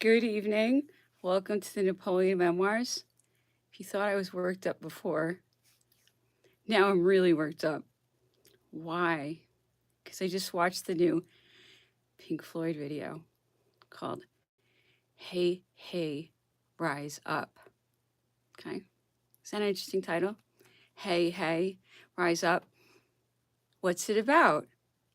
Good evening. Welcome to the Napoleon Memoirs. If you thought I was worked up before, now I'm really worked up. Why? Because I just watched the new Pink Floyd video called Hey, Hey, Rise Up. Okay. Is that an interesting title? Hey, Hey, Rise Up. What's it about?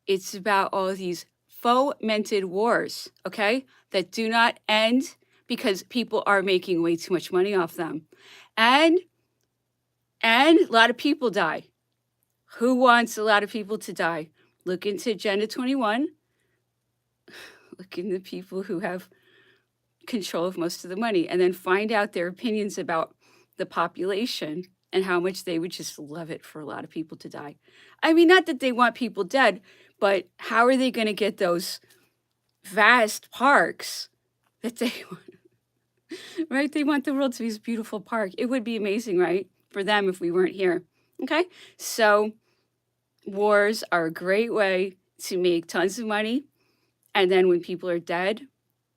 It's about all these fomented wars, okay, that do not end because people are making way too much money off them. And a lot of people die. Who wants a lot of people to die? Look into Agenda 21. Look into people who have control of most of the money and then find out their opinions about the population and how much they would just love it for a lot of people to die. I mean, not that they want people dead, but how are they going to get those vast parks that they want, right? They want the world to be this beautiful park. It would be amazing, right, for them if we weren't here. Okay, so wars are a great way to make tons of money. And then when people are dead,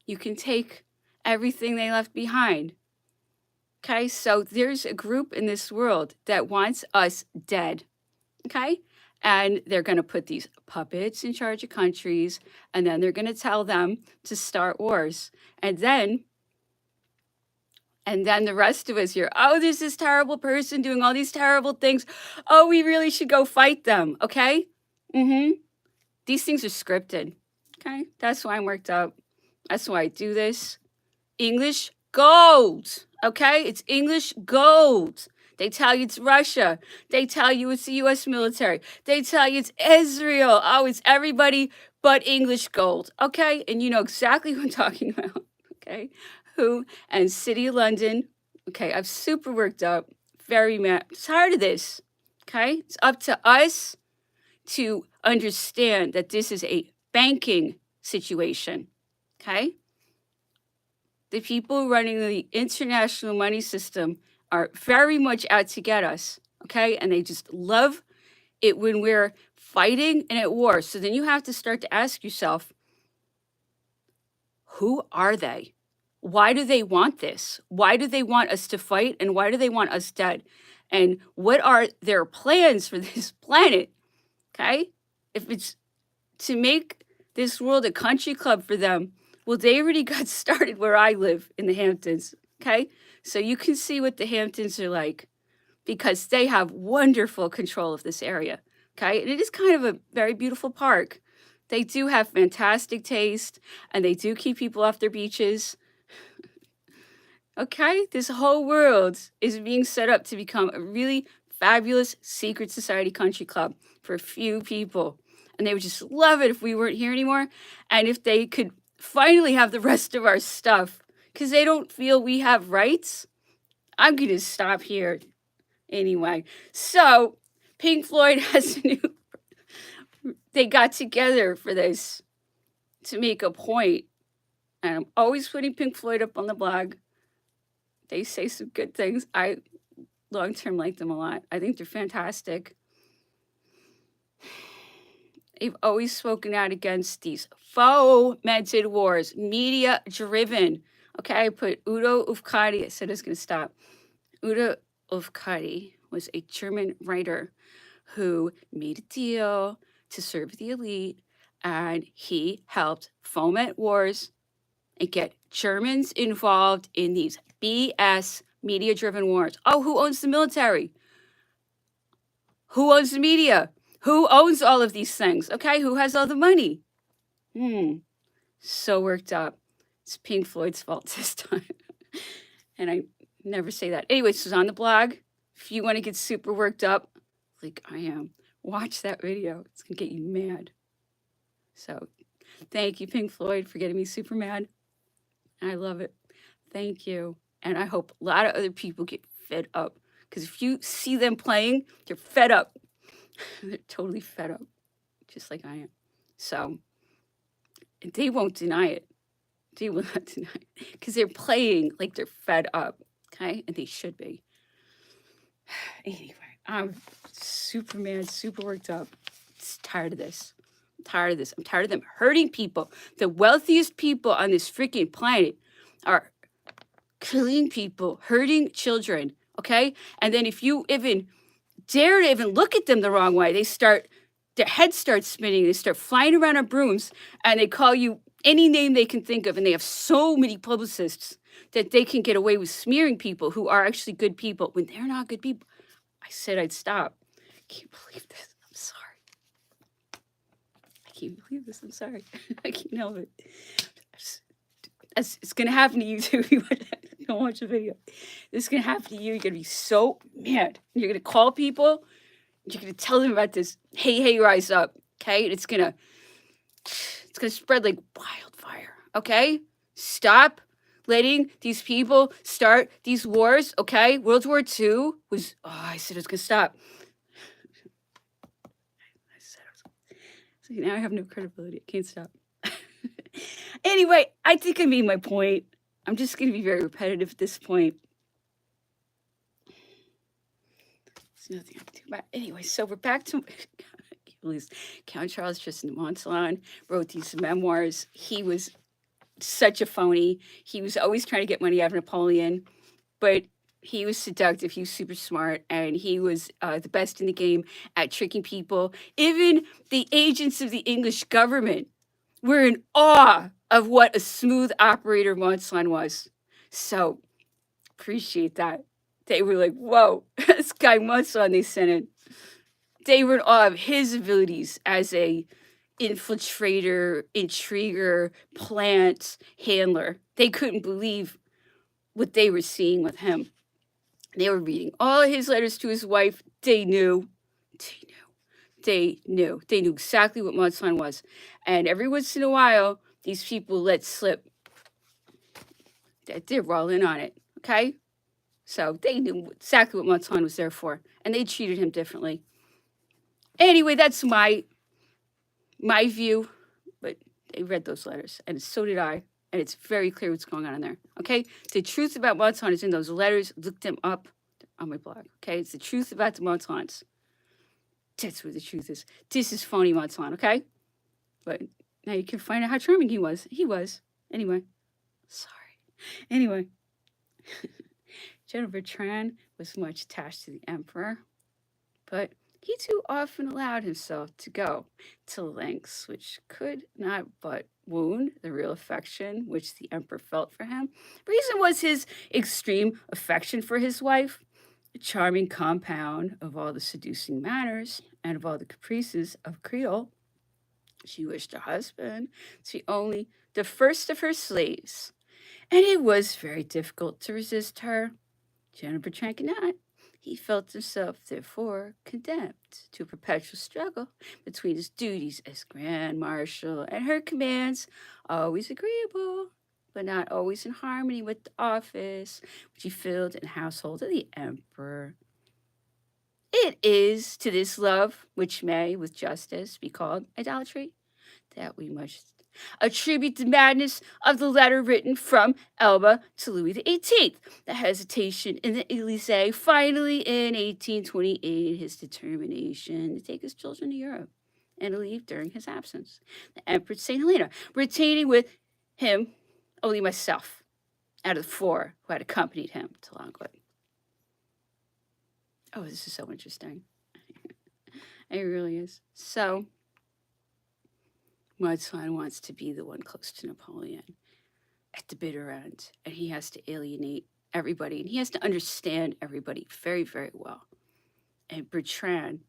you can take everything they left behind. Okay, so there's a group in this world that wants us dead. Okay, and they're going to put these puppets in charge of countries, and then they're going to tell them to start wars. And then the rest of us here, oh, there's this terrible person doing all these terrible things. Oh, we really should go fight them. Okay. These things are scripted. Okay. That's why I'm worked up. That's why I do this. English gold. Okay. It's English gold. They tell you it's Russia. They tell you it's the US military. They tell you it's Israel. Oh, it's everybody but English gold. Okay. And you know exactly what I'm talking about. Okay. Who and City of London. Okay. I'm super worked up. Very mad. Tired of this. Okay. It's up to us to understand that this is a banking situation. Okay. The people running the international money system are very much out to get us. Okay. And they just love it when we're fighting and at war. So then you have to start to ask yourself, who are they? Why do they want this? Why do they want us to fight? And why do they want us dead? And what are their plans for this planet? Okay. If it's to make this world a country club for them, well, they already got started where I live in the Hamptons. Okay. So you can see what the Hamptons are like because they have wonderful control of this area. Okay. And it is kind of a very beautiful park. They do have fantastic taste and they do keep people off their beaches. Okay. This whole world is being set up to become a really fabulous secret society country club for a few people. And they would just love it if we weren't here anymore. And if they could finally have the rest of our stuff, because they don't feel we have rights. I'm going to stop here anyway. So Pink Floyd has a new, they got together for this to make a point. And I'm always putting Pink Floyd up on the blog. They say some good things. I long-term like them a lot. I think they're fantastic. They've always spoken out against these fomented wars, media-driven. Okay, I put Udo Ufkadi. I said I was going to stop. Udo Ufkadi was a German writer who made a deal to serve the elite, and he helped foment wars and get Germans involved in these BS media-driven wars. Oh, who owns the military? Who owns the media? Who owns all of these things? Okay, who has all the money? So worked up. It's Pink Floyd's fault this time. And I never say that. Anyways, this is on the blog. If you want to get super worked up, like I am, watch that video. It's going to get you mad. So thank you, Pink Floyd, for getting me super mad. I love it. Thank you. And I hope a lot of other people get fed up. Because if you see them playing, you're fed up. They're totally fed up, just like I am. So they won't deny it. They will not deny it. Because they're playing like they're fed up. Okay? And they should be. Anyway, I'm super mad, super worked up. Just tired of this. I'm tired of this. I'm tired of them hurting people. The wealthiest people on this freaking planet are killing people, hurting children, okay? And then if you even dare to even look at them the wrong way, their heads start spinning, they start flying around on brooms, and they call you any name they can think of, and they have so many publicists that they can get away with smearing people who are actually good people when they're not good people. I said I'd stop. I can't believe this. I'm sorry. I can't believe this. I'm sorry. I can't help it. It's going to happen to you too if you don't watch the video. This is going to happen to you. You're going to be so mad. You're going to call people. You're going to tell them about this. Hey, rise up. Okay? And it's going to spread like wildfire. Okay? Stop letting these people start these wars. Okay? World War II was, I said it was going to stop. So now I have no credibility. I can't stop. Anyway, I think I made my point. I'm just going to be very repetitive at this point. There's nothing I can do about it. Anyway, so we're back to Count Charles Tristan de Montsalon wrote these memoirs. He was such a phony. He was always trying to get money out of Napoleon, but he was seductive. He was super smart, and he was the best in the game at tricking people. Even the agents of the English government were in awe of what a smooth operator Montsalon was. So appreciate that. They were like, whoa, this guy Montsalon they sent in. They were in awe of his abilities as a infiltrator, intriguer, plant handler. They couldn't believe what they were seeing with him. They were reading all his letters to his wife. They knew exactly what Montsalon was. And every once in a while, these people let slip that they're all in on it, okay? So they knew exactly what Montsalon was there for, and they treated him differently. Anyway, that's my view, but they read those letters, and so did I, and it's very clear what's going on in there, okay? The truth about Montsalon is in those letters. Look them up on my blog, okay? It's the truth about the Montsalons. That's where the truth is. This is phony Montsalon, okay? But now you can find out how charming he was. He was. Anyway. Sorry. Anyway. General Bertrand was much attached to the emperor, but he too often allowed himself to go to lengths which could not but wound the real affection which the emperor felt for him. The reason was his extreme affection for his wife, a charming compound of all the seducing manners and of all the caprices of Creole. She wished her husband to be only the first of her slaves, and it was very difficult to resist her. General Bertrand could not. He felt himself, therefore, condemned to a perpetual struggle between his duties as Grand Marshal and her commands, always agreeable, but not always in harmony with the office which he filled in the household of the emperor. It is to this love, which may, with justice, be called idolatry, that we must attribute the madness of the letter written from Elba to Louis XVIII, the hesitation in the Élysée, finally in 1828, his determination to take his children to Europe and to leave during his absence. The Empress St. Helena, retaining with him only myself out of the four who had accompanied him to Langwood. Oh, this is so interesting. It really is. So, Montsalon wants to be the one close to Napoleon at the bitter end, and he has to alienate everybody, and he has to understand everybody very, very well. And Bertrand,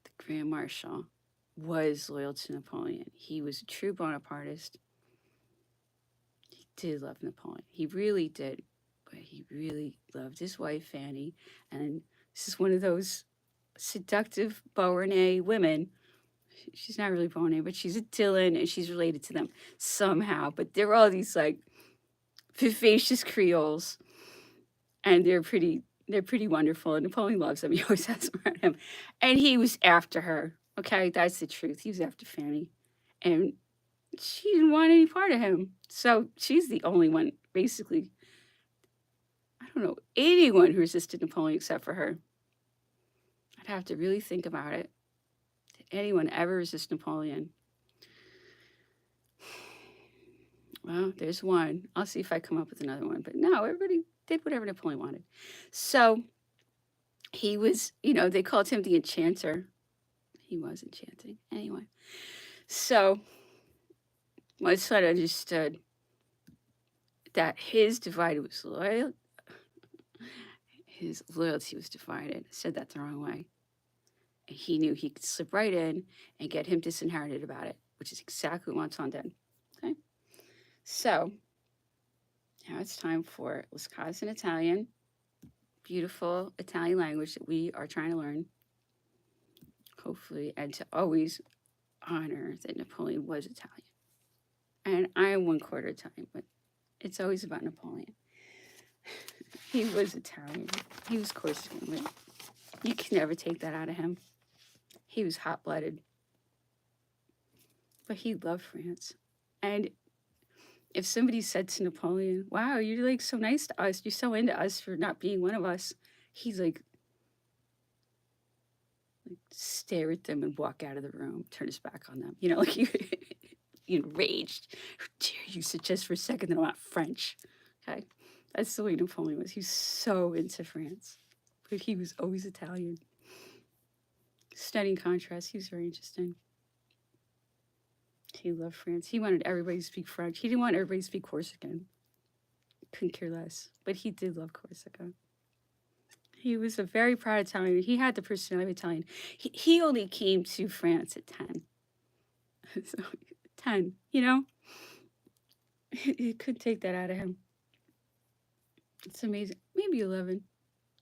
the Grand Marshal, was loyal to Napoleon. He was a true Bonapartist. He did love Napoleon. He really did, but he really loved his wife, Fanny, and this is one of those seductive Beauharnais women. She's not really Beauharnais, but she's a Dillon, and she's related to them somehow. But they're all these like vivacious Creoles, and they're pretty wonderful. And Napoleon loves them. He always has them around him, and he was after her. Okay, that's the truth. He was after Fanny, and she didn't want any part of him. So she's the only one, basically. I don't know anyone who resisted Napoleon except for her. I'd have to really think about it. Did anyone ever resist Napoleon? Well, there's one. I'll see if I come up with another one. But no, everybody did whatever Napoleon wanted. So he was, they called him the enchanter. He was enchanting. Anyway, so my son understood that his loyalty was divided. I said that the wrong way. And he knew he could slip right in and get him disinherited about it, which is exactly what Monson did. Okay. So now it's time for Las Casas in Italian, beautiful Italian language that we are trying to learn, hopefully, and to always honor that Napoleon was Italian. And I am 1/4 Italian, but it's always about Napoleon. He was Italian. He was Corsican, but you can never take that out of him. He was hot-blooded. But he loved France. And if somebody said to Napoleon, wow, you're like so nice to us, you're so into us for not being one of us, he's like stare at them and walk out of the room, turn his back on them. Like he enraged. How dare you suggest for a second that I'm not French? Okay. That's the way Napoleon was. He was so into France. But he was always Italian. Stunning contrast. He was very interesting. He loved France. He wanted everybody to speak French. He didn't want everybody to speak Corsican. Couldn't care less. But he did love Corsica. He was a very proud Italian. He had the personality of Italian. He only came to France at 10. So 10, He couldn't take that out of him. It's amazing. Maybe 11.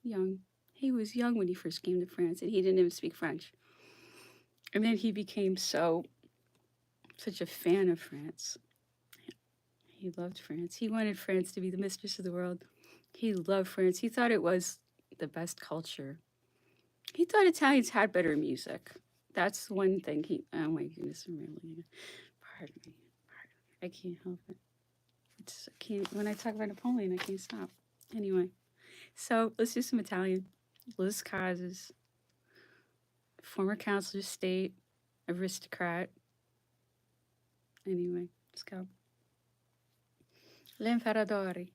Young. He was young when he first came to France, and he didn't even speak French. And then he became such a fan of France. He loved France. He wanted France to be the mistress of the world. He loved France. He thought it was the best culture. He thought Italians had better music. That's one thing oh my goodness, I'm really, pardon me. I can't help it. When I talk about Napoleon, I can't stop. Anyway, so let's do some Italian. Las Casas, former counselor of state, aristocrat. Anyway, let's go. L'imperatore.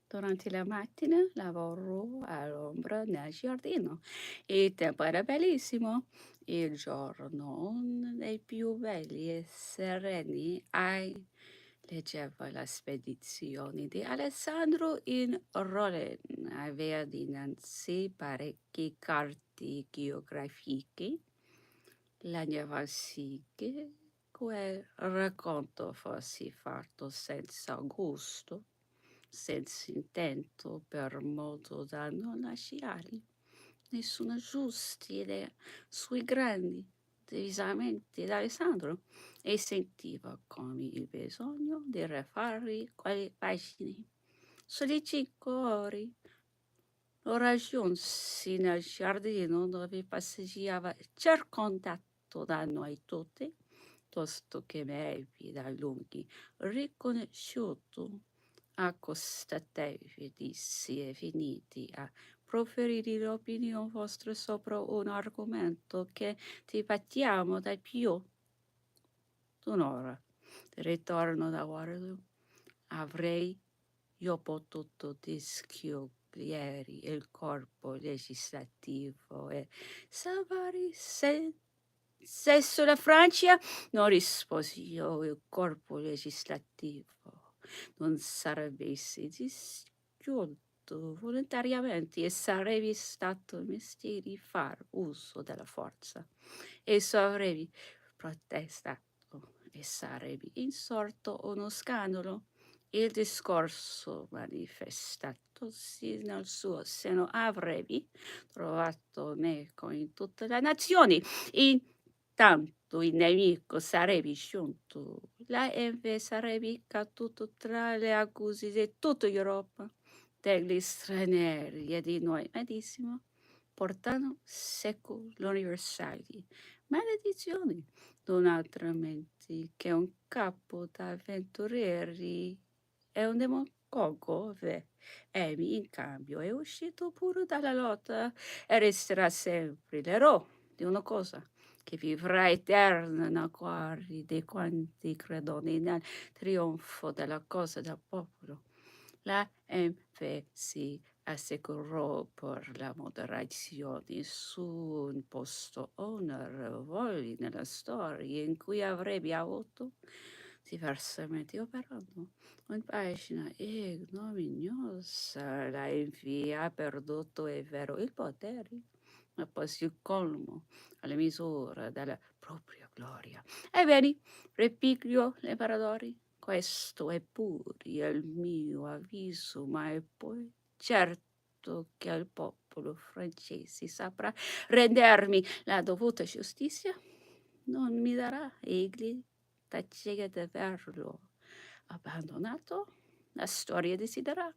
Durante la mattina lavorò all'ombra nel giardino. Il tempo era bellissimo. Il giorno uno dei più belli e sereni. Leggeva la spedizione di Alessandro in Rollen. Aveva dinanzi parecchie carte geografiche. Lagnava sì che quel racconto fosse fatto senza gusto, senza intento, per modo da non lasciare nessuna giusta idea sui grandi devisamenti di Alessandro e sentiva come il bisogno di rifare quelle pagine. Sulle 5 ore lo raggiunsi nel giardino dove passeggiava circondato da noi tutti, tosto che mi ebbi da lunghi riconosciuto. Accostatevi, dissi, e finiti a proferire l'opinione vostra sopra un argomento che dibattiamo da più d'un'ora. Di ritorno da Waterloo avrei io potuto dischiugliere il corpo legislativo e salvare se sulla Francia. Non risposi io, il corpo legislativo non sarebbe dischiuso volontariamente e sarebbe stato mestiere far uso della forza. Esso avrebbe protestato e sarebbe insorto uno scandalo. Il discorso manifestatosi nel suo seno avrebbe trovato eco in tutte le nazioni. Intanto il nemico sarebbe giunto, la envie sarebbe caduto tra le accuse di tutta Europa, degli stranieri e di noi medesimo, portando secoli universali maledizioni, non altrimenti che un capo d'avventurieri è un demagogo, Amy in cambio è uscito pure dalla lotta e resterà sempre l'eroe di una cosa che vivrà eterna nei cuori di quanti credono nel trionfo della cosa del popolo. La MP si assicurò per la moderazione su un posto onorevole nella storia in cui avrebbe avuto, diversamente operando, una pagina ignominiosa. La MP ha perduto, è vero, il potere, ma poi il colmo alla misura della propria gloria. Ebbene, repiglio l'imperatore. Questo è pure il mio avviso, ma è poi certo che il popolo francese saprà rendermi la dovuta giustizia. Non mi darà egli tacere di averlo abbandonato. La storia deciderà.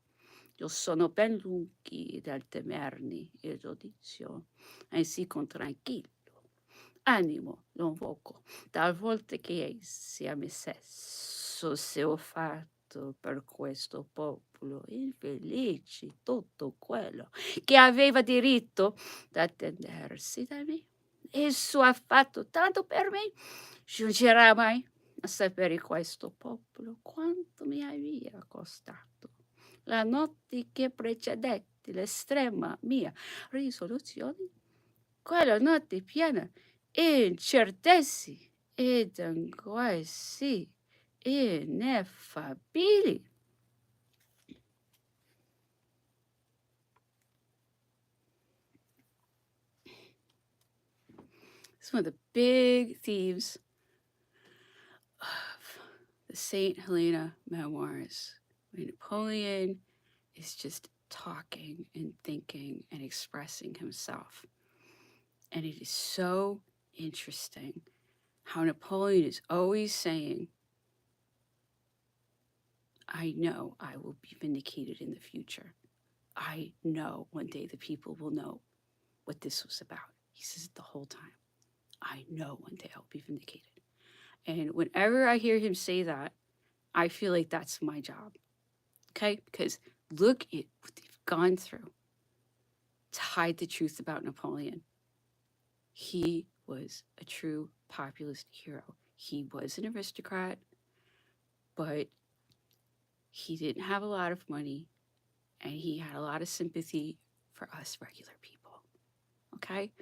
Io sono ben lungi dal temerni il giudizio, anzi con tranquillo animo lo invoco, talvolta che essi a me stesso se ho fatto per questo popolo infelice tutto quello che aveva diritto d'attendersi da me. Esso ha fatto tanto per me, giungerà mai a sapere questo popolo quanto mi aveva costato. La notte che precedette l'estrema mia risoluzione, quella notte piena incertezze ed angosce ineffabili. It's one of the big themes of the St. Helena Memoirs, where Napoleon is just talking and thinking and expressing himself. And it is so interesting how Napoleon is always saying, I know I will be vindicated in the future. I know one day the people will know what this was about. He says it the whole time. I know one day I'll be vindicated. And whenever I hear him say that, I feel like that's my job. Okay? Because look at what they've gone through to hide the truth about Napoleon. He was a true populist hero. He was an aristocrat, but he didn't have a lot of money, and he had a lot of sympathy for us regular people. Okay?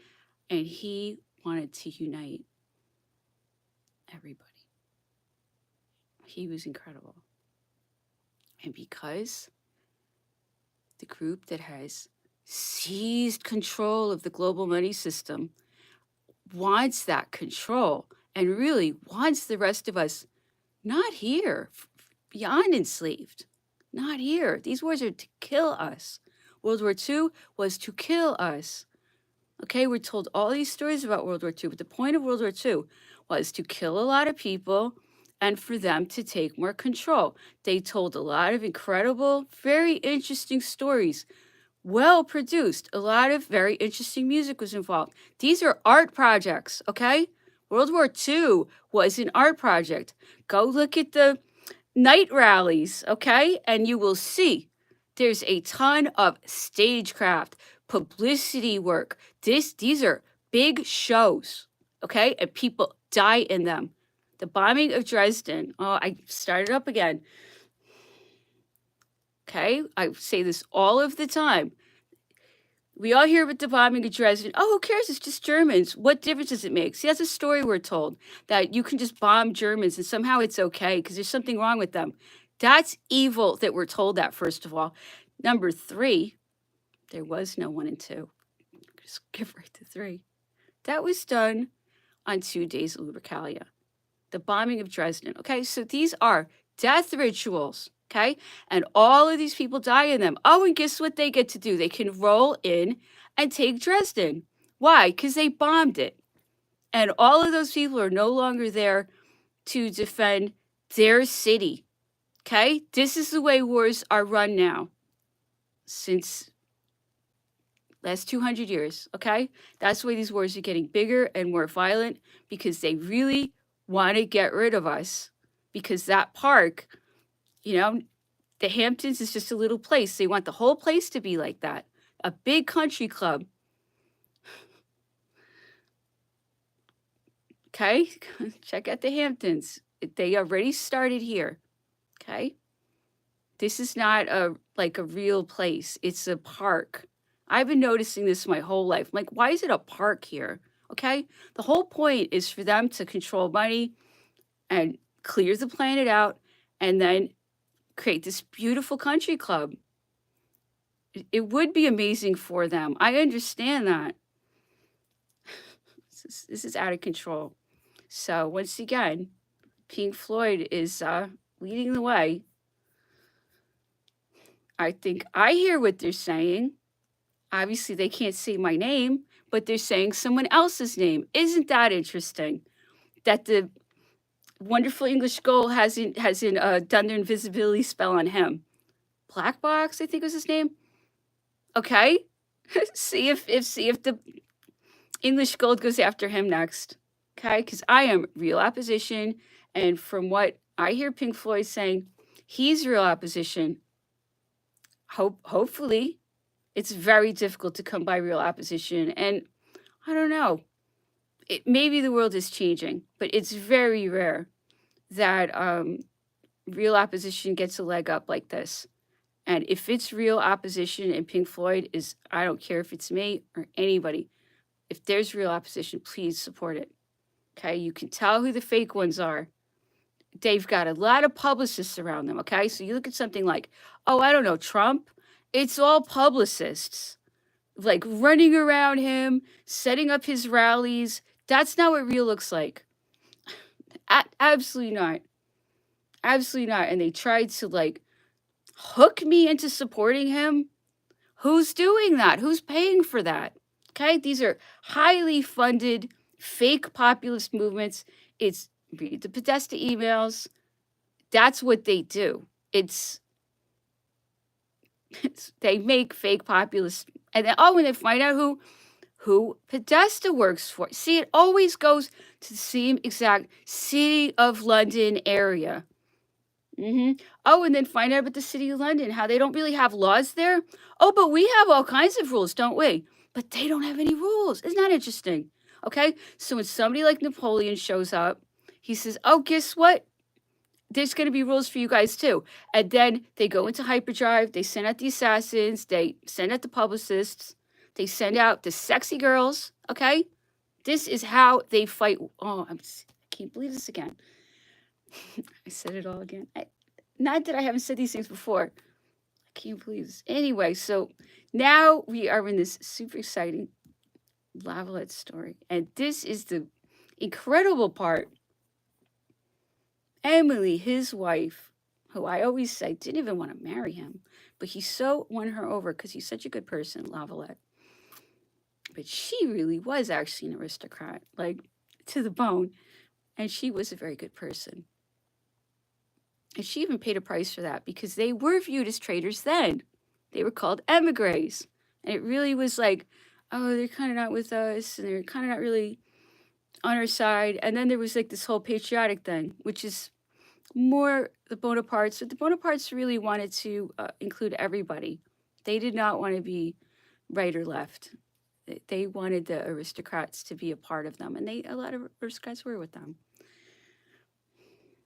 And he wanted to unite everybody. He was incredible. And because the group that has seized control of the global money system wants that control and really wants the rest of us not here, beyond enslaved, not here. These wars are to kill us. World War II was to kill us. Okay, we're told all these stories about World War II, but the point of World War II was to kill a lot of people and for them to take more control. They told a lot of incredible, very interesting stories, well produced. A lot of very interesting music was involved. These are art projects, okay? World War II was an art project. Go look at the night rallies, okay? And you will see there's a ton of stagecraft, publicity work. These are big shows, okay? And people die in them. The bombing of Dresden, oh, I started up again. Okay, I say this all of the time. We all hear about the bombing of Dresden. Oh, who cares? It's just Germans. What difference does it make? See, that's a story we're told, that you can just bomb Germans and somehow it's okay because there's something wrong with them. That's evil that we're told that, first of all. Number 3, there was no 1 and 2. Just skip right to 3. That was done on 2 days of Lupercalia. The bombing of Dresden. Okay, so these are death rituals. Okay, and all of these people die in them. Oh, and guess what they get to do? They can roll in and take Dresden. Why? Because they bombed it. And all of those people are no longer there to defend their city. Okay, this is the way wars are run now since last 200 years. Okay, that's why these wars are getting bigger and more violent, because they really want to get rid of us, because that park, you know, the Hamptons is just a little place. They want the whole place to be like that, a big country club. Okay, check out the Hamptons. They already started here. Okay, this is not a real place. It's a park. I've been noticing this my whole life. I'm like, why is it a park here? Okay, the whole point is for them to control money and clear the planet out, and then create this beautiful country club. It would be amazing for them. I understand that. This is out of control. So once again, Pink Floyd is leading the way. I think I hear what they're saying. Obviously, they can't say my name, but they're saying someone else's name. Isn't that interesting? That the wonderful English Gold hasn't done their invisibility spell on him. Black Box, I think was his name. Okay, see if the English Gold goes after him next. Okay, because I am real opposition, and from what I hear Pink Floyd saying, he's real opposition. Hopefully, it's very difficult to come by real opposition, and I don't know. Maybe the world is changing, but it's very rare that real opposition gets a leg up like this. And if it's real opposition and Pink Floyd is, I don't care if it's me or anybody, if there's real opposition, please support it. Okay, you can tell who the fake ones are. They've got a lot of publicists around them. Okay, so you look at something like, oh, I don't know, Trump. It's all publicists, like running around him, setting up his rallies. That's not what real looks like. Absolutely not. Absolutely not. And they tried to like hook me into supporting him. Who's doing that? Who's paying for that? Okay, these are highly funded fake populist movements. It's read the Podesta emails. That's what they do. It's they make fake populists, and then when they find out who Podesta works for, see, it always goes to the same exact City of London area. Oh, and then find out about the City of London, how they don't really have laws there. Oh, but we have all kinds of rules, don't we? But they don't have any rules. Isn't that interesting? Okay, so when somebody like Napoleon shows up, he says, oh, guess what? There's going to be rules for you guys too. And then they go into hyperdrive. They send out the assassins. They send out the publicists. They send out the sexy girls. Okay, this is how they fight. Oh, I can't believe this again. I said it all again. Not that I haven't said these things before. I can't believe this. Anyway, so now we are in this super exciting Lavalette story. And this is the incredible part. Emily, his wife, who I always say didn't even want to marry him, but he so won her over because he's such a good person, Lavalette. But she really was actually an aristocrat, like to the bone. And she was a very good person. And she even paid a price for that because they were viewed as traitors then. They were called emigres. And it really was like, oh, they're kind of not with us and they're kind of not really on our side. And then there was like this whole patriotic thing, which is more the Bonapartes. But the Bonapartes really wanted to include everybody. They did not want to be right or left. They wanted the aristocrats to be a part of them. And a lot of aristocrats were with them.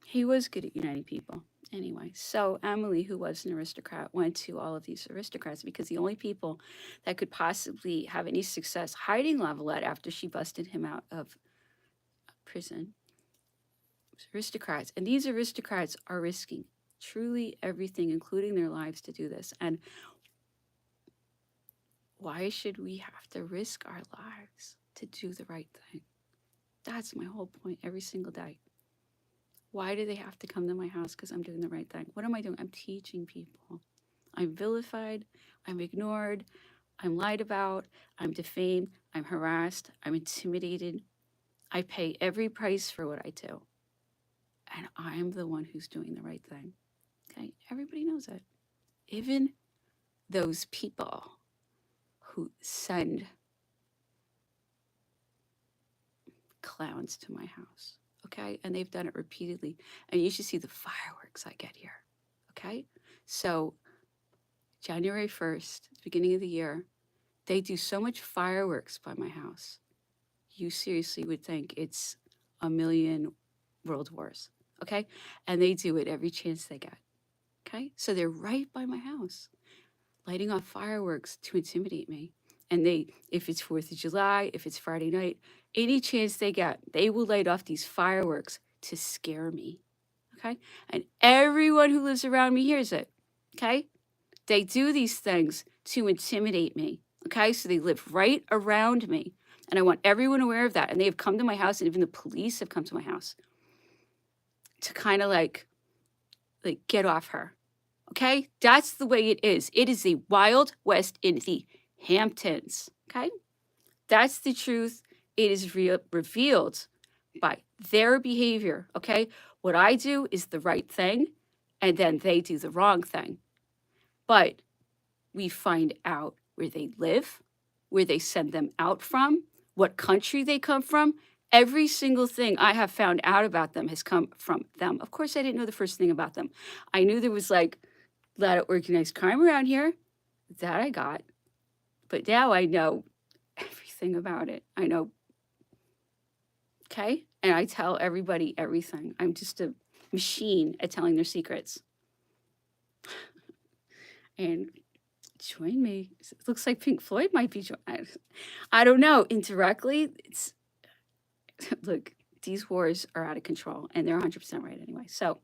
He was good at uniting people. Anyway, so Emily, who was an aristocrat, went to all of these aristocrats because the only people that could possibly have any success hiding Lavalette after she busted him out of prison was aristocrats. And these aristocrats are risking truly everything, including their lives, to do this. And why should we have to risk our lives to do the right thing? That's my whole point every single day. Why do they have to come to my house? Because I'm doing the right thing. What am I doing? I'm teaching people. I'm vilified. I'm ignored. I'm lied about. I'm defamed. I'm harassed. I'm intimidated. I pay every price for what I do. And I'm the one who's doing the right thing. Okay? Everybody knows it. Even those people who send clowns to my house. Okay, and they've done it repeatedly. And you should see the fireworks I get here. Okay, so January 1st, beginning of the year, they do so much fireworks by my house. You seriously would think it's a million world wars, okay? And they do it every chance they get, okay? So they're right by my house, lighting off fireworks to intimidate me. And if it's 4th of July, if it's Friday night, any chance they get, they will light off these fireworks to scare me, okay? And everyone who lives around me hears it, okay? They do these things to intimidate me, okay? So they live right around me. And I want everyone aware of that. And they have come to my house, and even the police have come to my house to kind of like get off her, okay? That's the way it is. It is the Wild West in the Hamptons, okay? That's the truth. It is revealed by their behavior, okay? What I do is the right thing, and then they do the wrong thing. But we find out where they live, where they send them out from, what country they come from. Every single thing I have found out about them has come from them. Of course, I didn't know the first thing about them. I knew there was like a lot of organized crime around here. That I got. But now I know everything about it. I know, okay? And I tell everybody everything. I'm just a machine at telling their secrets. And join me. It looks like Pink Floyd might be joining. I don't know. Indirectly, it's look, these wars are out of control, and they're 100% right anyway. So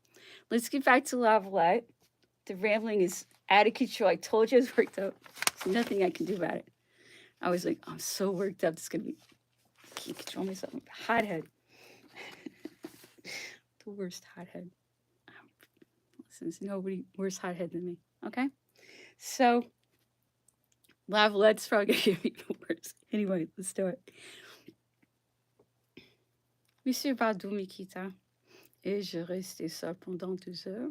let's get back to Lavalette. The rambling is out of control. I told you I was worked up. There's nothing I can do about it. I was like, I'm so worked up. It's going to be, I can't control myself. I'm a hothead. The worst hothead. Listen, there's nobody worse hothead than me. Okay? So, Lavalette's probably going to get even worse. Anyway, let's do it. Monsieur Bardot me quitta, et je restai seul pendant 2 heures,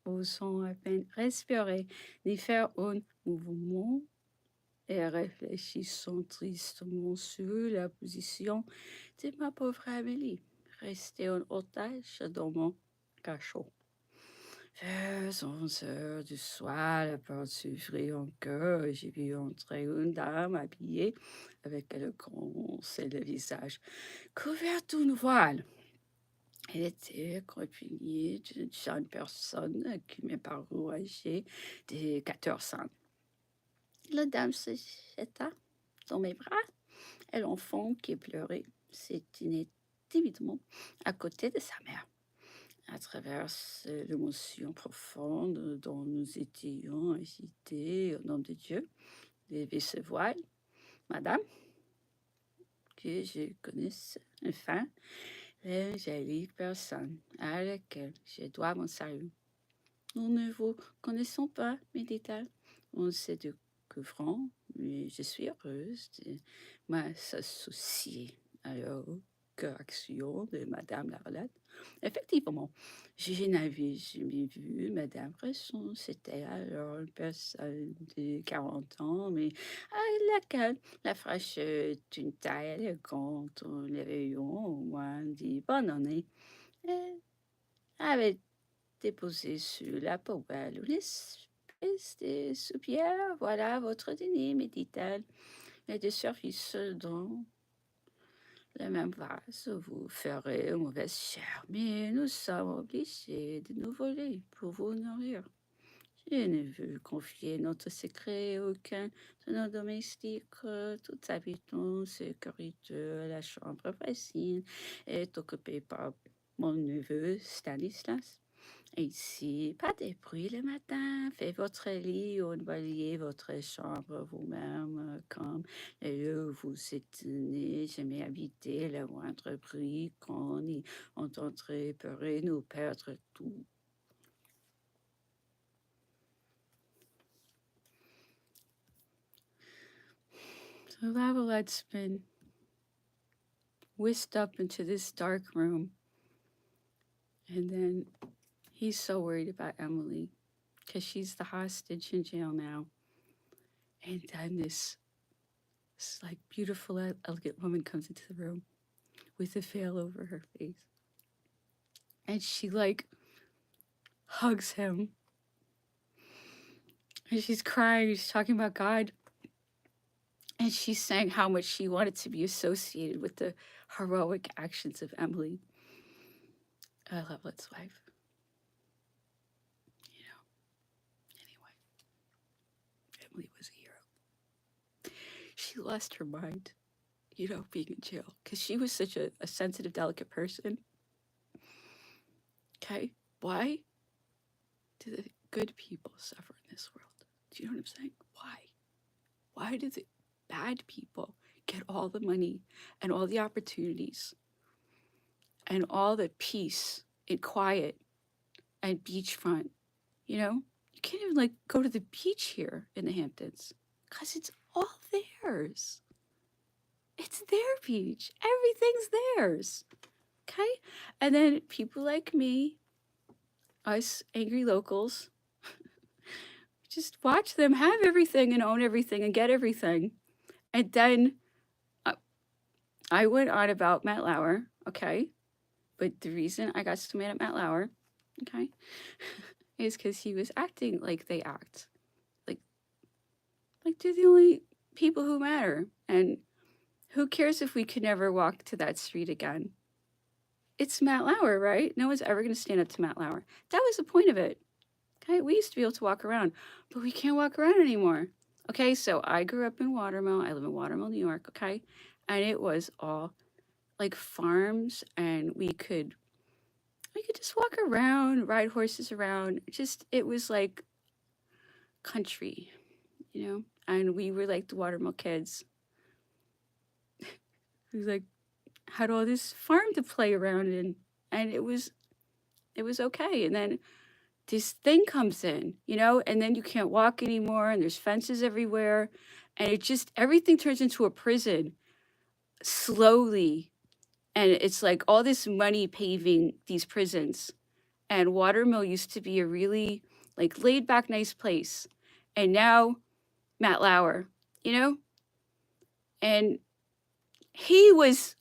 osant à peine respirer, ni faire un mouvement, et réfléchissant tristement sur la position de ma pauvre Amélie, restée en otage dans mon cachot. Vers 11 heures du soir, la porte s'ouvrit encore et j'ai vu entrer une dame habillée avec le grand et le visage couvert d'une voile. Elle était accompagnée d'une jeune personne qui m'est parue âgée de 14 ans. La dame se jeta dans mes bras et l'enfant qui pleurait s'était timidement à côté de sa mère. À travers l'émotion profonde dont nous étions agités au nom de Dieu, levez ce voile, madame, que je connaisse enfin la jolie personne à laquelle je dois mon salut. Nous ne vous connaissons pas, me dit-elle. On s'est découvrant, mais je suis heureuse de m'associer à la correction de Madame Lavalette. Effectivement, je n'avais jamais vu Madame Bresson. C'était alors une personne de 40 ans, mais à laquelle la fraîcheur d'une taille élégante, les rayons au moins de bonne année, avait déposé sur la poubelle une espèce de soupière. Voilà votre dîner, me dit-elle. Et de service dans le même vase, vous ferez une mauvaise chère, mais nous sommes obligés de nous voler pour vous nourrir. Je ne veux confier notre secret à aucun de nos domestiques. Tout habitant ce corridor, la chambre voisine est occupée par mon neveu Stanislas. Ici, pas de bruit le matin, faites votre lit ou voyez votre chambre vous-même comme le lieu où vous êtes né. Jamais habité le moindre bruit qu'on y entendrait pourrait nous perdre tout. So Lavalette's been whisked up into this dark room, and then he's so worried about Emily because she's the hostage in jail now. And then this like beautiful, elegant woman comes into the room with a veil over her face. And she like hugs him. And she's crying. She's talking about God. And she's saying how much she wanted to be associated with the heroic actions of Emily, Lovelet's wife. You know, anyway, Emily was a hero. She lost her mind, you know, being in jail, because she was such a sensitive, delicate person. Okay, why do the good people suffer in this world? Do you know what I'm saying? Why? Why do the bad people get all the money and all the opportunities and all the peace and quiet and beachfront? You know, you can't even like go to the beach here in the Hamptons because it's all theirs. It's their beach. Everything's theirs. Okay? And then people like me, us angry locals, just watch them have everything and own everything and get everything. And then I went on about Matt Lauer, okay? But the reason I got so mad at Matt Lauer, okay, is because he was acting like they act. Like they're the only people who matter. And who cares if we could never walk to that street again? It's Matt Lauer, right? No one's ever going to stand up to Matt Lauer. That was the point of it. Okay, we used to be able to walk around, but we can't walk around anymore. Okay, so I grew up in Watermill. I live in Watermill, New York, okay? And it was all like farms, and we could just walk around, ride horses around. It was like country, you know? And we were like the Watermill kids who like had all this farm to play around in, and it was okay. And then this thing comes in, you know, and then you can't walk anymore, and there's fences everywhere, and everything turns into a prison slowly. And it's like all this money paving these prisons. And Watermill used to be a really like laid back, nice place. And now Matt Lauer, you know, and he was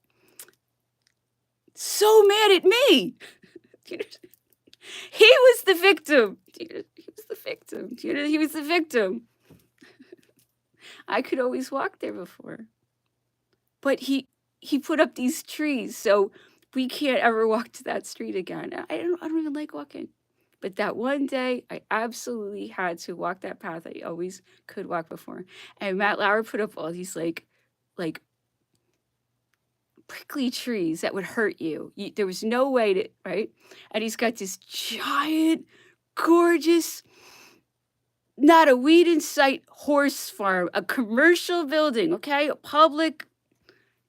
so mad at me. He was the victim. He was the victim. He was the victim. I could always walk there before. But he put up these trees, so we can't ever walk to that street again. I don't even like walking. But that one day, I absolutely had to walk that path I always could walk before. And Matt Lauer put up all these like prickly trees that would hurt you. There was no way to, right? And he's got this giant, gorgeous, not a weed in sight horse farm, a commercial building, okay? A public,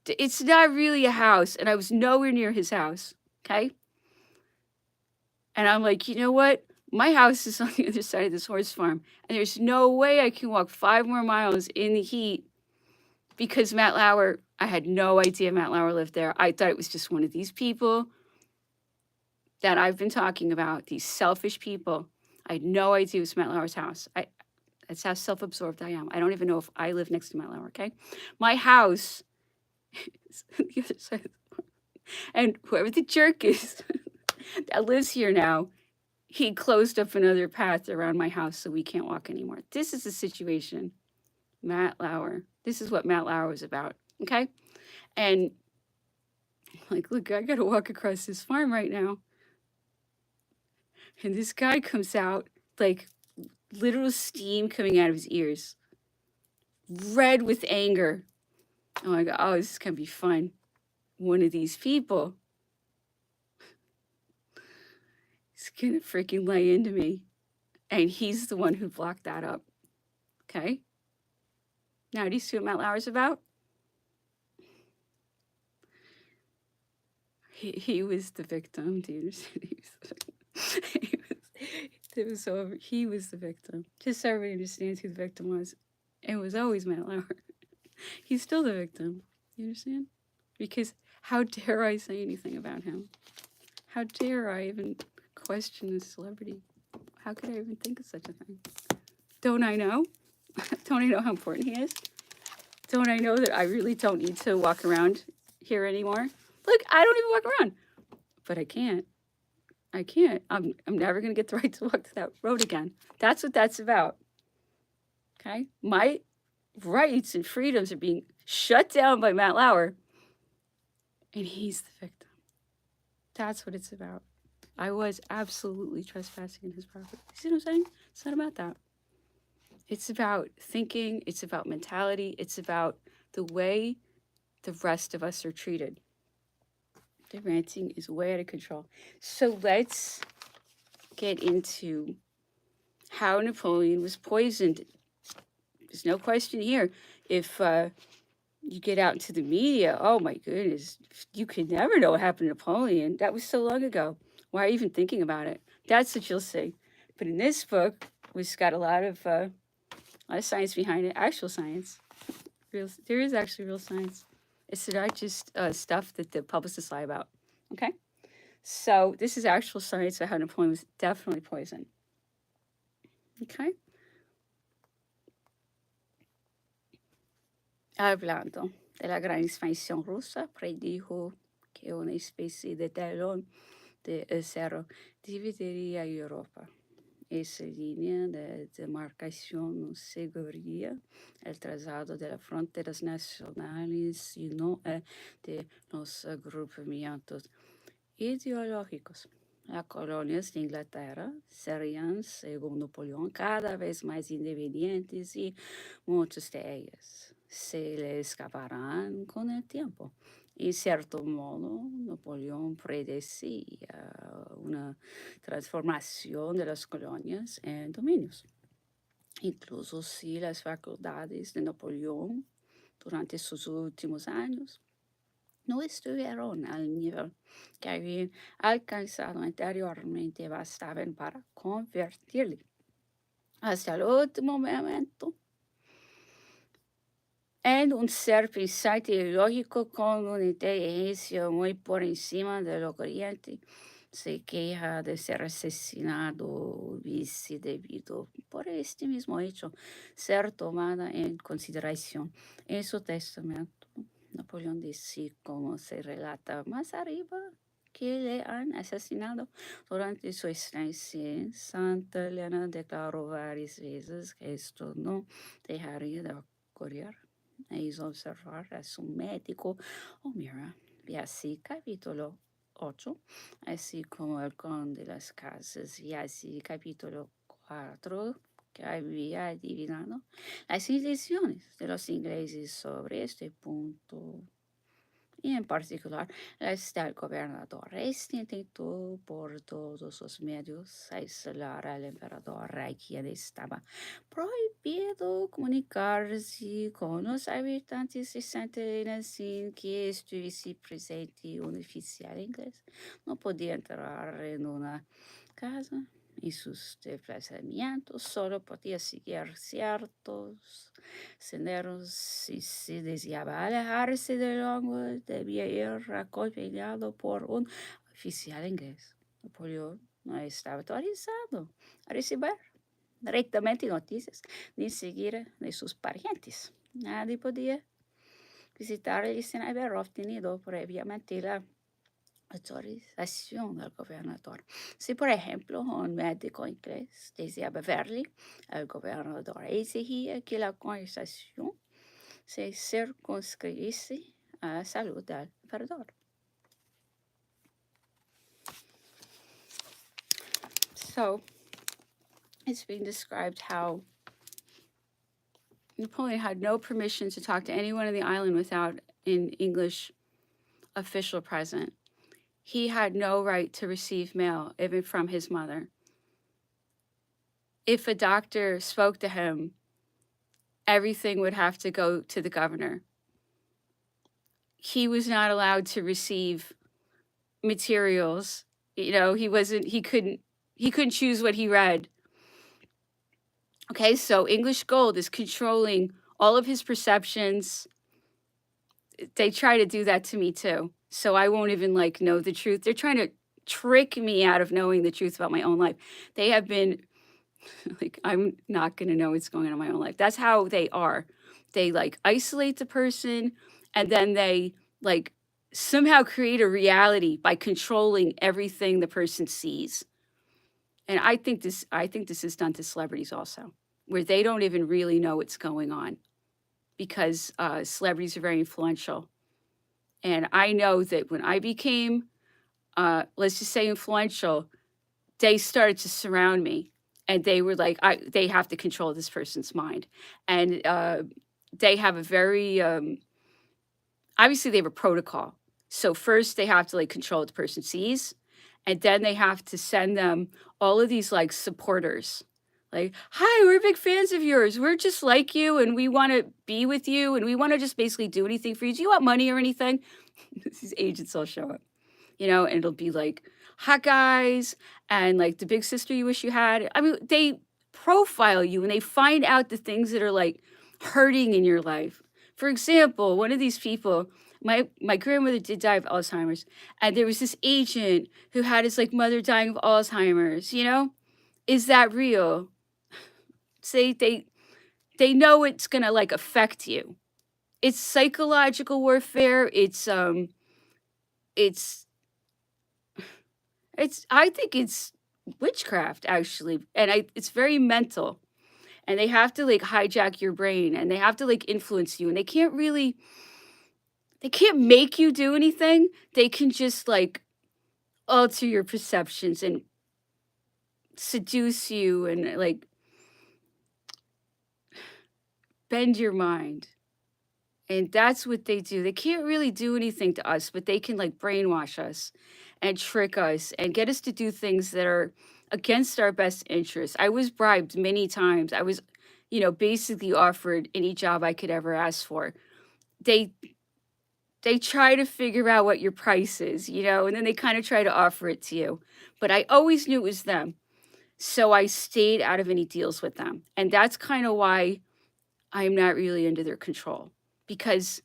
it's not really a house. And I was nowhere near his house, okay? And I'm like, you know what? My house is on the other side of this horse farm. And there's no way I can walk 5 more miles in the heat because Matt Lauer, I had no idea Matt Lauer lived there. I thought it was just one of these people that I've been talking about, these selfish people. I had no idea it was Matt Lauer's house. That's how self-absorbed I am. I don't even know if I live next to Matt Lauer, okay? My house is on the other side of the farm. And whoever the jerk is that lives here now, he closed up another path around my house so we can't walk anymore. This is the situation. Matt Lauer. This is what Matt Lauer was about, okay? And like, look, I gotta walk across this farm right now. And this guy comes out, like literal steam coming out of his ears, red with anger. Oh my God, oh, this is gonna be fun. One of these people is gonna freaking lay into me. And he's the one who blocked that up, okay? Now, do you see what Matt Lauer's about? He was the victim. Do you understand? He was the victim. Just so everybody understands who the victim was. It was always Matt Lauer. He's still the victim. You understand? Because how dare I say anything about him? How dare I even question this celebrity? How could I even think of such a thing? Don't I know? Don't I know how important he is? Don't I know that I really don't need to walk around here anymore? Look, I don't even walk around, but I can't. I'm never going to get the right to walk to that road again. That's what that's about. Okay? My rights and freedoms are being shut down by Matt Lauer, and he's the victim. That's what it's about. I was absolutely trespassing in his property. You see what I'm saying? It's not about that. It's about thinking, it's about mentality, it's about the way the rest of us are treated. The ranting is way out of control. So let's get into how Napoleon was poisoned. There's no question here. If you get out into the media, oh my goodness, you could never know what happened to Napoleon. That was so long ago. Why are you even thinking about it? That's what you'll see. But in this book, which got a lot of science behind it, actual science. There is actually real science. It's not just stuff that the publicists lie about. Okay? So this is actual science about how Napoleon was definitely poisoned. Okay? Hablando de la gran expansión rusa, predijo que una especie de telón de acero dividiría Europa. Esa línea de demarcación no seguiría el trazado de las fronteras nacionales, sino de los agrupamientos ideológicos. Las colonias de Inglaterra serían, según Napoleón, cada vez más independientes y muchas de ellas se le escaparán con el tiempo. En cierto modo, Napoleón predecía una transformación de las colonias en dominios. Incluso si las facultades de Napoleón durante sus últimos años no estuvieron al nivel que habían alcanzado anteriormente, bastaban para convertirle hasta el último momento en un ser pensante y lógico con una inteligencia muy por encima de lo corriente. Se queja de ser asesinado vice debido por este mismo hecho ser tomada en consideración en su testamento. Napoleón dice, como se relata más arriba, que le han asesinado durante su estancia en Santa Elena. Declaró varias veces que esto no dejaría de ocurrir. E hizo observar a su médico, mira, y así capítulo 8, así como el conde de las casas, y así capítulo 4, que había adivinado las intenciones de los ingleses sobre este punto. Y en particular, el gobernador intentó por todos los medios aislar al emperador, a quien estaba prohibido comunicarse con los habitantes de Santa Elena sin que estuviese presente un oficial inglés. No podía entrar en una casa y sus desplazamientos solo podía seguir ciertos senderos. Si se deseaba alejarse del hongo, debía ir acompañado por un oficial inglés. Napoleón no estaba autorizado a recibir directamente noticias ni seguir de sus parientes. Nadie podía visitarle sin haber obtenido previamente la autorización del gobernador. Si, por ejemplo, un médico inglés deseaba verle, el gobernador exigía que la conversación se circunscribiese a la salud del emperador. So, it's being described how Napoleon had no permission to talk to anyone on the island without an English official present. He had no right to receive mail, even from his mother. If a doctor spoke to him, everything would have to go to the governor. He was not allowed to receive materials. You know, he couldn't choose what he read. Okay, so English Gold is controlling all of his perceptions. They try to do that to me too. So I won't even know the truth. They're trying to trick me out of knowing the truth about my own life. They have been I'm not going to know what's going on in my own life. That's how they are. They isolate the person, and then they somehow create a reality by controlling everything the person sees. And I think this is done to celebrities also, where they don't even really know what's going on. because celebrities are very influential. And I know that when I became, let's just say, influential, they started to surround me, and they were like, they have to control this person's mind. And they have a very, obviously, they have a protocol. So first, they have to like control what the person sees, and then they have to send them all of these like supporters. Like, hi, we're big fans of yours. We're just like you, and we want to be with you, and we want to just basically do anything for you. Do you want money or anything? These agents all show up, and it'll be like hot guys and like the big sister you wish you had. I mean, they profile you and they find out the things that are like hurting in your life. For example, one of these people, my grandmother did die of Alzheimer's, and there was this agent who had his like mother dying of Alzheimer's. Is that real? Say they know it's gonna like affect you. It's psychological warfare. It's I think it's witchcraft actually, and it's very mental, and they have to like hijack your brain, and they have to like influence you, and they can't make you do anything. They can just like alter your perceptions and seduce you and like bend your mind. And that's what they do. They can't really do anything to us, but they can like brainwash us and trick us and get us to do things that are against our best interests. I was bribed many times. I was, basically offered any job I could ever ask for. They try to figure out what your price is, and then they kind of try to offer it to you. But I always knew it was them. So I stayed out of any deals with them. And that's kind of why I'm not really under their control, because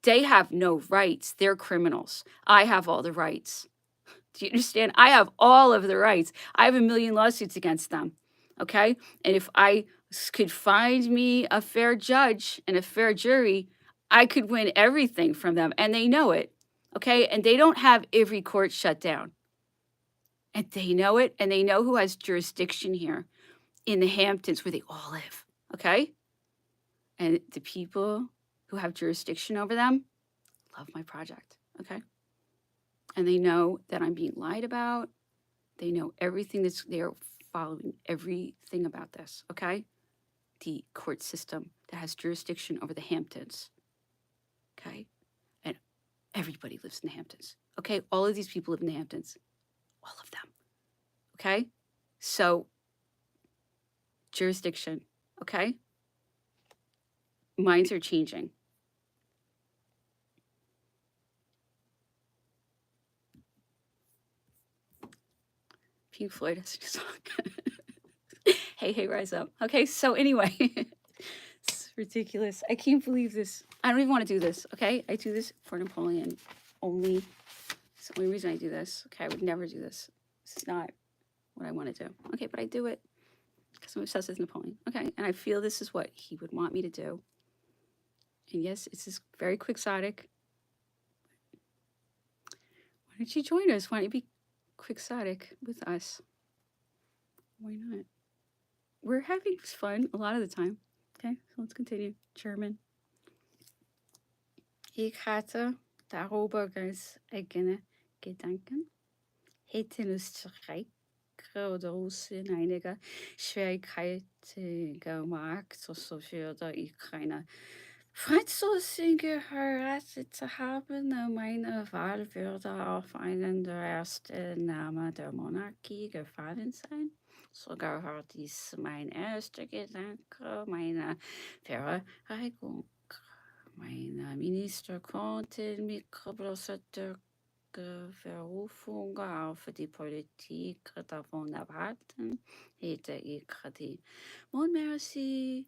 they have no rights. They're criminals. I have all the rights. Do you understand? I have all of the rights. I have a million lawsuits against them. Okay? And if I could find me a fair judge and a fair jury, I could win everything from them. And they know it. Okay? And they don't have every court shut down. And they know it. And they know who has jurisdiction here in the Hamptons where they all live. Okay? And the people who have jurisdiction over them love my project. Okay? And they know that I'm being lied about. They know everything they're following everything about this, okay? The court system that has jurisdiction over the Hamptons, okay? And everybody lives in the Hamptons, okay? All of these people live in the Hamptons, all of them, okay? So, jurisdiction, okay? Minds are changing. Pink Floyd has a song. Hey, rise up. Okay, so anyway, it's ridiculous. I can't believe this. I don't even want to do this, okay? I do this for Napoleon only. It's the only reason I do this, okay? I would never do this. This is not what I want to do. Okay, but I do it because I'm obsessed with Napoleon. Okay, and I feel this is what he would want me to do. And yes, it's just very quixotic. Why don't you join us? Why don't you be quixotic with us? Why not? We're having fun a lot of the time. Okay, so let's continue. German. Ich hatte darüber ganz eigene Gedanken. Hätte Österreich oder Russland einige Schwierigkeiten gemacht, so würde ich keine Franzosen geheiratet haben. Meine Wahl würde auf einen der ersten Namen der Monarchie gefallen sein. Sogar war dies mein erster Gedanke, meine Verreinigung. Meine Minister konnten mich bloß durch Berufung auf die Politik davon erwarten. Hätte ich die Merci,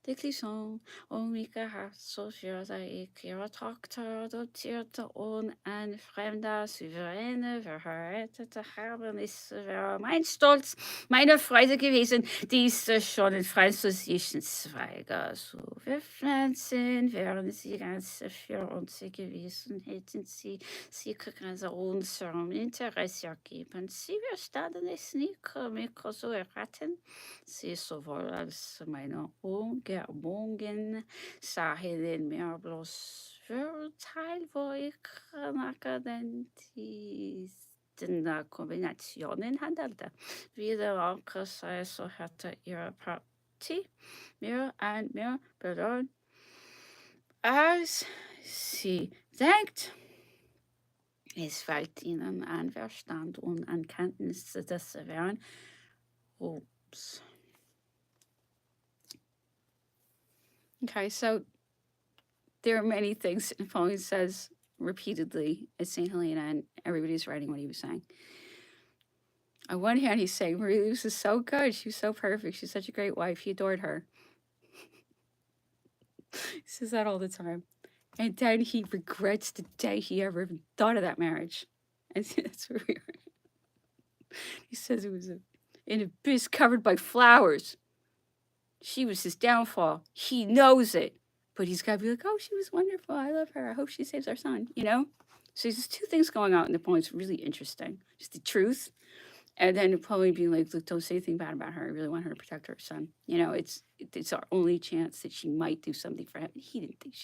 Det klichon, Omika hat so für sei ihre Tochter adoptierte und ein fremder Souveräne verheiratete haben, ist mein Stolz, meine Freude gewesen, diese schon in französischen Zweige zu bepflanzen, wären sie ganz für uns gewesen, hätten sie können unserem Interesse ergeben. Sie verstanden es nicht, mich zu erraten. Sie sowohl als meine Umgebungen sahen in mir bloß Vorteil, wo ich nach den Kombinationen handelte. Wieder auch sei so hatte ihre Partie mehr und mehr belohnt, als sie denkt. Es fällt ihnen an Verstand und an Kenntnis, dass sie wären. Oops. Okay, so there are many things that Napoleon says repeatedly at St. Helena, and everybody's writing what he was saying. On one hand, he's saying Marie-Louise is so good. She was so perfect. She's such a great wife. He adored her. He says that all the time. And then he regrets the day he ever even thought of that marriage. And that's where we are. He says it was an abyss covered by flowers. She was his downfall. He knows it. But he's got to be like, oh, she was wonderful. I love her. I hope she saves our son, you know? So there's two things going on in Napoleon. It's really interesting. Just the truth. And then Napoleon being like, look, don't say anything bad about her. I really want her to protect her son. You know, it's our only chance that she might do something for him. He didn't think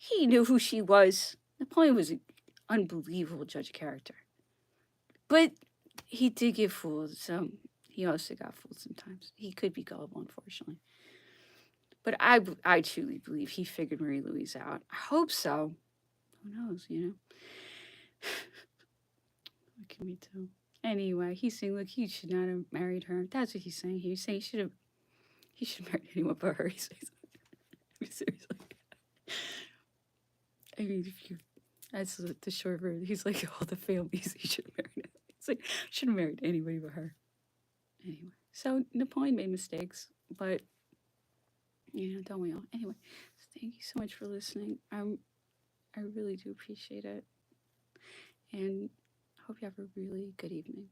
he knew who she was. Napoleon was an unbelievable judge of character. But he did get fooled. So he also got fooled sometimes. He could be gullible, unfortunately. But I truly believe he figured Marie-Louise out. I hope so. Who knows, you know? What can we do? Anyway, he's saying, look, he should not have married her. That's what he's saying. He's saying he should marry anyone but her. He says, seriously. I mean, that's the short version. He's like, all the families he should have married. It's like, should have married anybody but her. Anyway, so Napoleon made mistakes, but you know, don't we all? Anyway, thank you so much for listening. I really do appreciate it, and I hope you have a really good evening.